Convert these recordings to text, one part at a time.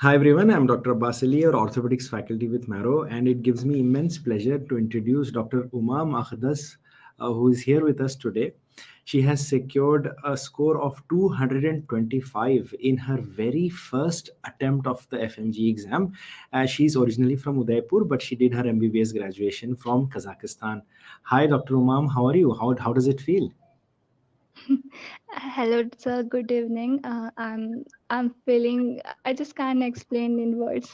Hi everyone, I'm Dr. Basili, your orthopedics faculty with Marrow, and it gives me immense pleasure to introduce Dr. Umam Akhdas, who is here with us today. She has secured a score of 225 in her very first attempt of the FMG exam. She's originally from Udaipur, but she did her MBBS graduation from Kazakhstan. Hi, Dr. Umam, how are you? How does it feel? Hello, sir. Good evening. I'm feeling. I just can't explain in words.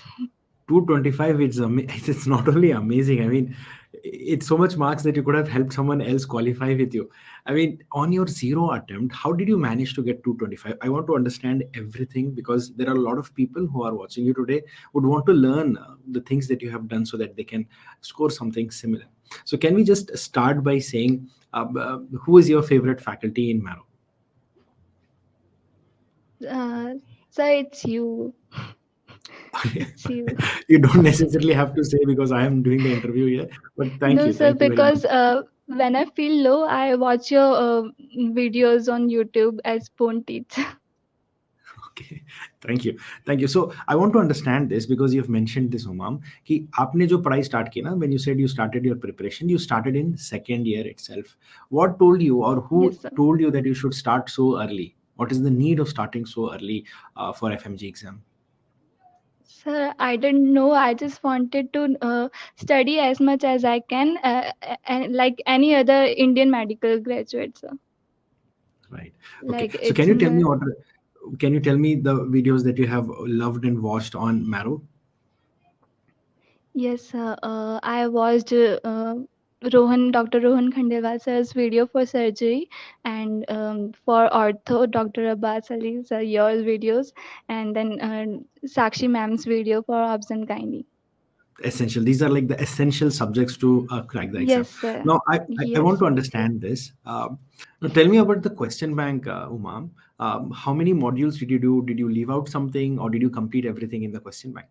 225, it's not only amazing. I mean, it's so much marks that you could have helped someone else qualify with you. I mean, on your zero attempt, how did you manage to get 225? I want to understand everything because there are a lot of people who are watching you today would want to learn the things that you have done so that they can score something similar. So can we just start by saying who is your favorite faculty in Marrow? Uh, sir, it's you. It's you. You don't necessarily have to say because I am doing the interview here, but No, sir, thank you very much. because when I feel low, I watch your videos on YouTube as Bone Teach. Okay, thank you. So I want to understand this because you've mentioned this, Umam, कि आपने जो पढ़ाई start की ना, when you said you started your preparation, you started in second year itself. What told you, or who Yes, sir. told you that you should start so early? What is the need of starting so early for FMG exam? Sir, I didn't know. I just wanted to study as much as I can, like any other Indian medical graduate, sir. Right. Okay. Like So can it's you tell me my. what? Can you tell me the videos that you have loved and watched on Marrow? Yes, I watched Dr. Rohan Khandelwal sir's video for surgery, and for ortho, Dr. Abbas Ali sir, your videos, and then Sakshi ma'am's video for obs and gynae. Essential, these are like the essential subjects to crack the exam. Yes, sir. Now I want Yes. to understand this. Now tell me about the question bank, Umam. How many modules did you do? Did you leave out something, or did you complete everything in the question bank?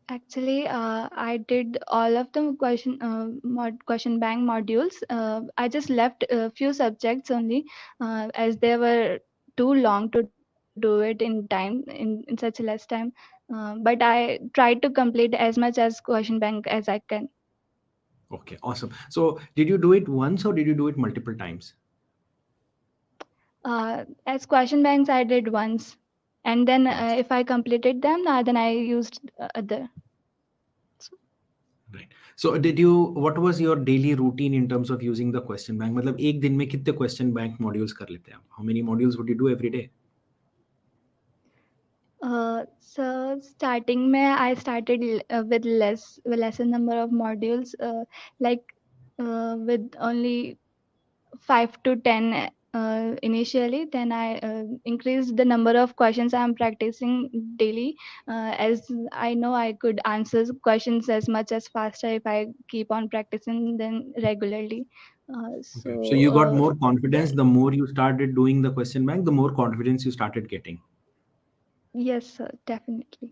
Actually, I did all of the question bank modules. I just left a few subjects only, as they were too long to do it in time in such less time. But I tried to complete as much as question bank as I can. Okay, awesome. So did you do it once or did you do it multiple times? As question banks, I did once, and then Once. if I completed them, then I used other. So, Right. So did you? What was your daily routine in terms of using the question bank? मतलब एक दिन में कितने question bank modules कर लेते हैं आप? How many modules would you do every day? so starting mein I started with lesser number of modules, like with only 5 to 10 initially. Then I increased the number of questions I am practicing daily, as I know I could answer questions as much as faster if I keep on practicing them regularly. Okay. So you got more confidence Then the more you started doing the question bank, the more confidence you started getting. yes, sir, definitely.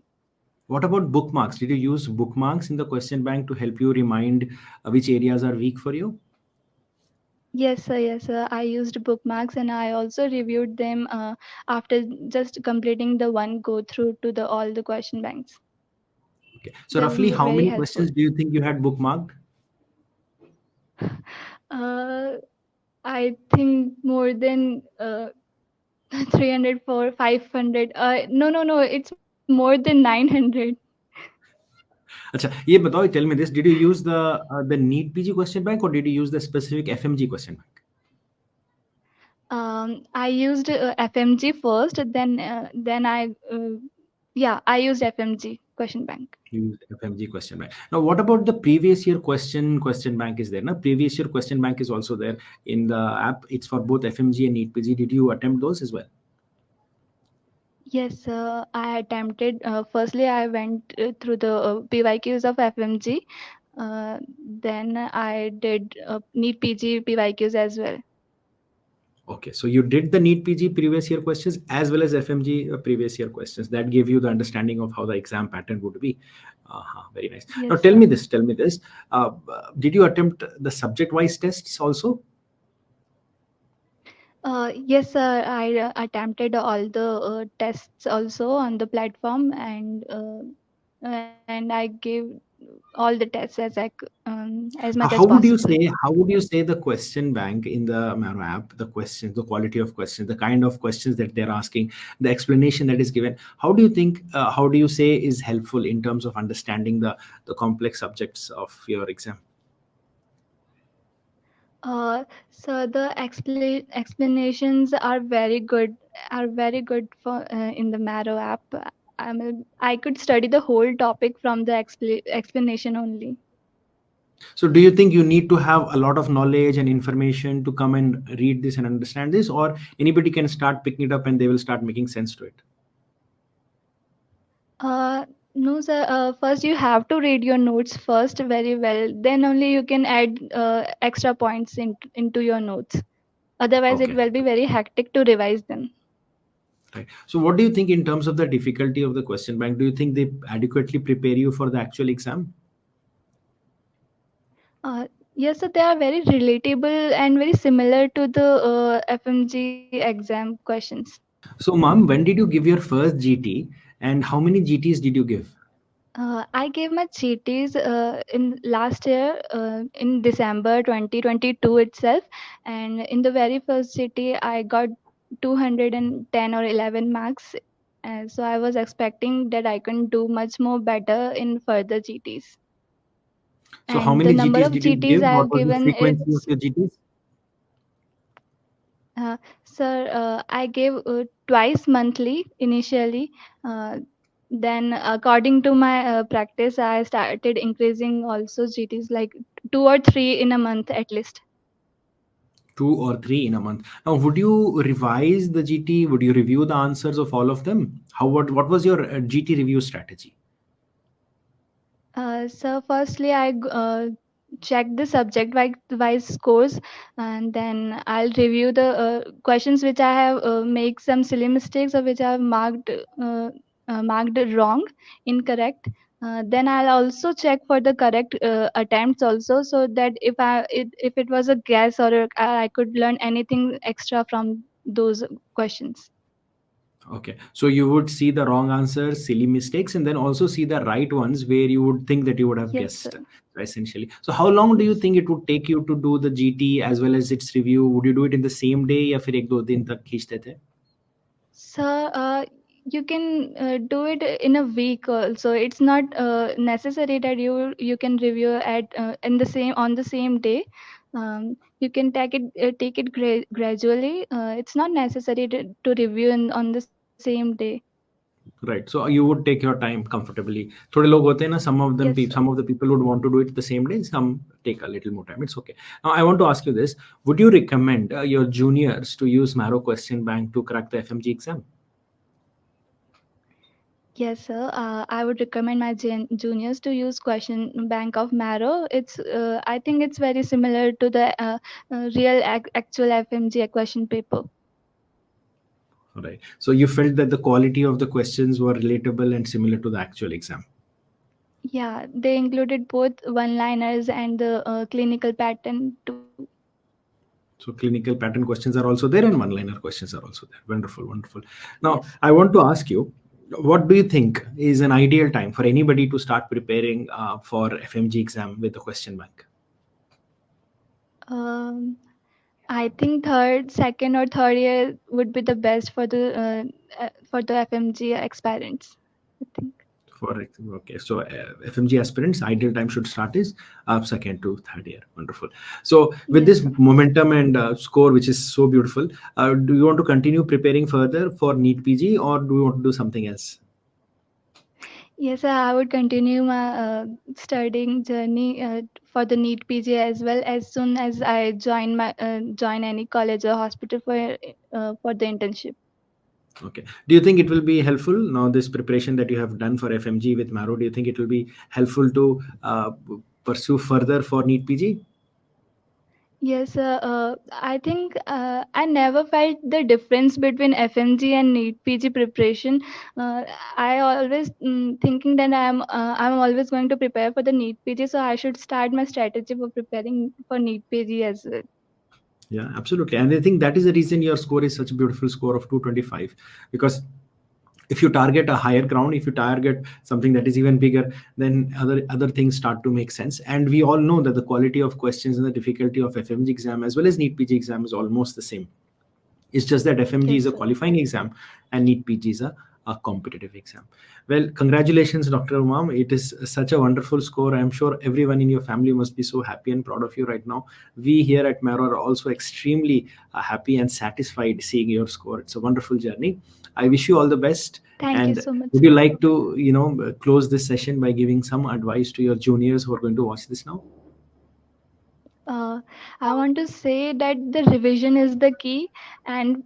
What about bookmarks? Did you use bookmarks in the question bank to help you remind which areas are weak for you? Yes, sir. Yes, sir. I used bookmarks and I also reviewed them after just completing the one go through to the all the question banks. Okay. So They roughly were how very many helpful. questions do you think you had bookmarked? Uh, I think more than 300 for 500. No, no, no. It's more than 900. Acha, ye batao, tell me this. Did you use the NEET PG question bank or did you use the specific FMG question bank? I used FMG first. Then yeah, I used FMG question bank. Use FMG question bank. Now, what about the previous year question bank is there? Na? Previous year question bank is also there in the app. It's for both FMG and NEET PG. Did you attempt those as well? Yes, I attempted. Firstly, I went through the PYQs of FMG. Then I did NEET PG PYQs as well. Okay, so you did the NEET PG previous year questions as well as FMG previous year questions. That gave you the understanding of how the exam pattern would be. Very nice. Now, Yes, tell sir. me this. Tell me this. Did you attempt the subject-wise tests also? Yes, sir. I attempted all the tests also on the platform, and I gave all the tests as much as How would you possible. say, how would you say the question bank in the Maro app, the questions, the quality of questions, the kind of questions that they're asking, the explanation that is given, how do you think, how do you say is helpful in terms of understanding the complex subjects of your exam? So the explanations are very good for in the Marrow app. I could study the whole topic from the explanation only. So do you think you need to have a lot of knowledge and information to come and read this and understand this, or anybody can start picking it up and they will start making sense to it? Uh, no, sir. First, you have to read your notes first very well. Then only you can add extra points into your notes. Otherwise, it Okay. will be very hectic to revise them. Right. So what do you think in terms of the difficulty of the question bank? Do you think they adequately prepare you for the actual exam? Yes, so they are very relatable and very similar to the FMG exam questions. So, mom, when did you give your first GT and how many GTs did you give? I gave my GTs in last year in December 2022 itself, and in the very first GT I got 210 or 11 marks. So I was expecting that I can do much more better in further GTs. So, how And the many number GTs of did you GTs give? I What have was the given frequency of it's your GTs? sir, I gave twice monthly initially. Uh, then, according to my practice, I started increasing also GTs like two or three in a month at least. 2 or 3 in a month. Now, would you revise the GT? Would you review the answers of all of them? What was your GT review strategy? So, firstly, check the subject wise scores, and then I'll review the questions which I have make some silly mistakes or which I have marked wrong, incorrect. Then I'll also check for the correct attempts also, so that if it was a guess or I could learn anything extra from those questions. Okay, so you would see the wrong answers, silly mistakes, and then also see the right ones where you would think that you would have Yes, guessed, sir. essentially. So, how long do you Yes. think it would take you to do the GT as well as its review? Would you do it in the same day, या फिर 1-2 दिन तक खींचते थे? So you can do it in a week also. It's not necessary that you can review at in the same on the same day. You can take it gradually. It's not necessary to review on the same day. Right. So you would take your time comfortably. थोड़े लोग होते हैं ना, some of them, Yes, sir. some of the people would want to do it the same day. Some take a little more time. It's okay. Now I want to ask you this: would you recommend your juniors to use Marrow Question Bank to crack the FMG exam? Yes, sir. I would recommend my juniors to use question bank of Marrow. I think it's very similar to the real actual FMG question paper. Right. So you felt that the quality of the questions were relatable and similar to the actual exam. Yeah, they included both one-liners and the clinical pattern too. So clinical pattern questions are also there and one-liner questions are also there. Wonderful, wonderful. Now Yes. I want to ask you, what do you think is an ideal time for anybody to start preparing for FMG exam with the question bank? Um, I think second or third year would be the best for the FMG aspirants. I think. For okay, so FMG aspirants, ideal time should start is second to third year. Wonderful. So with Yes, this sir. momentum and score, which is so beautiful, do you want to continue preparing further for NEET PG or do you want to do something else? Yes, sir. I would continue my studying journey for the NEET PG as well as soon as I join any college or hospital for the internship. Okay. Do you think it will be helpful now, this preparation that you have done for FMG with Maro? Do you think it will be helpful to pursue further for NEET PG? Yes, I think I never felt the difference between FMG and NEET PG preparation. Uh, I always thinking that I'm always going to prepare for the NEET PG, so I should start my strategy for preparing for NEET PG as well. Yeah, absolutely. And I think that is the reason your score is such a beautiful score of 225, because if you target a higher ground, if you target something that is even bigger, then other things start to make sense. And we all know that the quality of questions and the difficulty of FMG exam as well as NEET PG exam is almost the same. It's just that FMG is Yes, a sir. qualifying exam and NEET PG is a competitive exam. Well, congratulations, Dr. Umam. It is such a wonderful score. I'm sure everyone in your family must be so happy and proud of you right now. We here at Mero are also extremely happy and satisfied seeing your score. It's a wonderful journey. I wish you all the best. Thank you And so much, would you sir. like to, close this session by giving some advice to your juniors who are going to watch this now? uh, I want to say that the revision is the key, and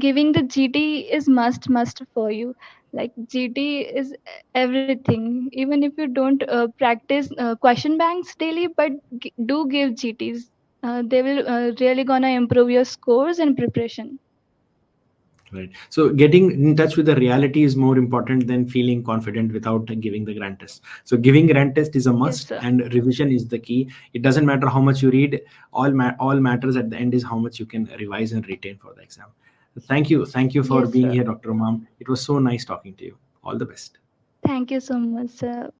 giving the GT is must for you. Like GT is everything. Even if you don't practice question banks daily, but do give GTs. They will really gonna improve your scores and preparation. Right. So getting in touch with the reality is more important than feeling confident without giving the grand test. So giving grand test is a Yes, must, sir. and revision is the key. It doesn't matter how much you read. All matters at the end is how much you can revise and retain for the exam. Thank you for Yes, being sir. here, Dr. Umam. It was so nice talking to you. All the best. Thank you so much, sir.